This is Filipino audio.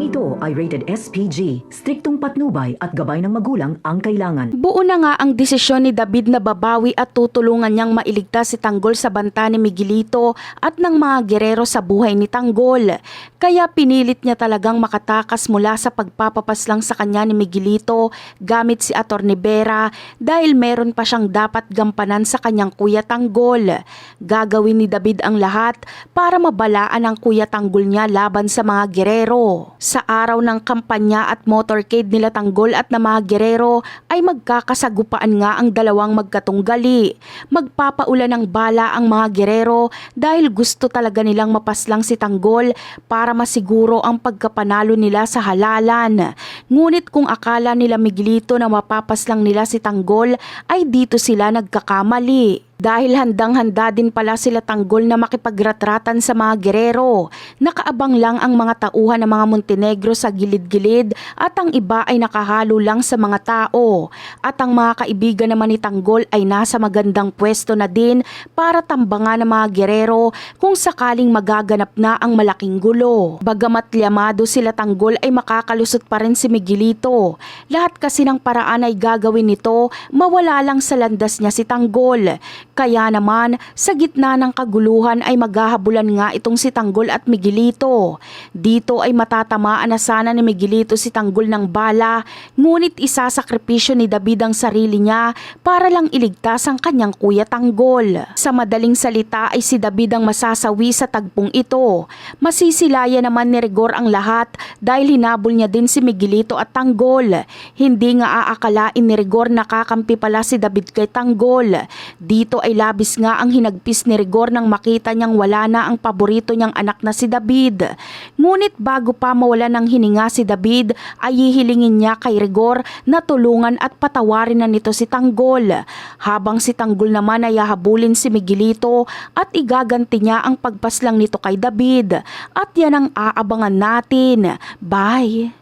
ito ay rated SPG. Striktong patnubay at gabay ng magulang ang kailangan. Buo na nga ang desisyon ni David na babawi at tutulungan niyang mailigtas si Tanggol sa banta ni Miguelito at ng mga gerero sa buhay ni Tanggol. Kaya pinilit niya talagang makatakas mula sa pagpapapaslang sa kanya ni Miguelito gamit si Atty. Vera dahil meron pa siyang dapat gampanan sa kanyang kuya Tanggol. Gagawin ni David ang lahat para mabalaan ang kuya Tanggol niya laban sa mga gerero. Sa araw ng kampanya at motorcade nila Tanggol at na mga gerero ay magkakasagupaan nga ang dalawang magkatunggali. Magpapaulan ng bala ang mga gerero dahil gusto talaga nilang mapaslang si Tanggol para masiguro ang pagkapanalo nila sa halalan. Ngunit kung akala nila Miguelito na mapapaslang nila si Tanggol ay dito sila nagkakamali. Dahil handang-handa din pala sila Tanggol na makipagretratan sa mga gerero. Nakaabang lang ang mga tauhan ng mga Montenegro sa gilid-gilid at ang iba ay nakahalo lang sa mga tao. At ang mga kaibigan naman ni Tanggol ay nasa magandang pwesto na din para tambangan ng mga gerero kung sakaling magaganap na ang malaking gulo. Bagamat liyamado sila Tanggol ay makakalusot pa rin si Miguelito. Lahat kasi ng paraan ay gagawin nito, mawala lang sa landas niya si Tanggol. Kaya naman, sa gitna ng kaguluhan ay maghahabulan nga itong si Tanggol at Miguelito. Dito ay matatamaan na sana ni Miguelito si Tanggol ng bala, ngunit isasakripisyo ni David ang sarili niya para lang iligtas ang kanyang kuya Tanggol. Sa madaling salita ay si David ang masasawi sa tagpong ito. Masisilaya naman ni Rigor ang lahat dahil hinabol niya din si Miguelito at Tanggol. Hindi nga aakalain ni Rigor na kakampi pala si David kay Tanggol. Dito ay labis nga ang hinagpis ni Rigor nang makita niyang wala na ang paborito niyang anak na si David. Ngunit bago pa mawala ng hininga si David ay hihilingin niya kay Rigor na tulungan at patawarin na nito si Tanggol. Habang si Tanggol naman ay hahabulin si Miguelito at igaganti niya ang pagpaslang nito kay David. At yan ang aabangan natin. Bye!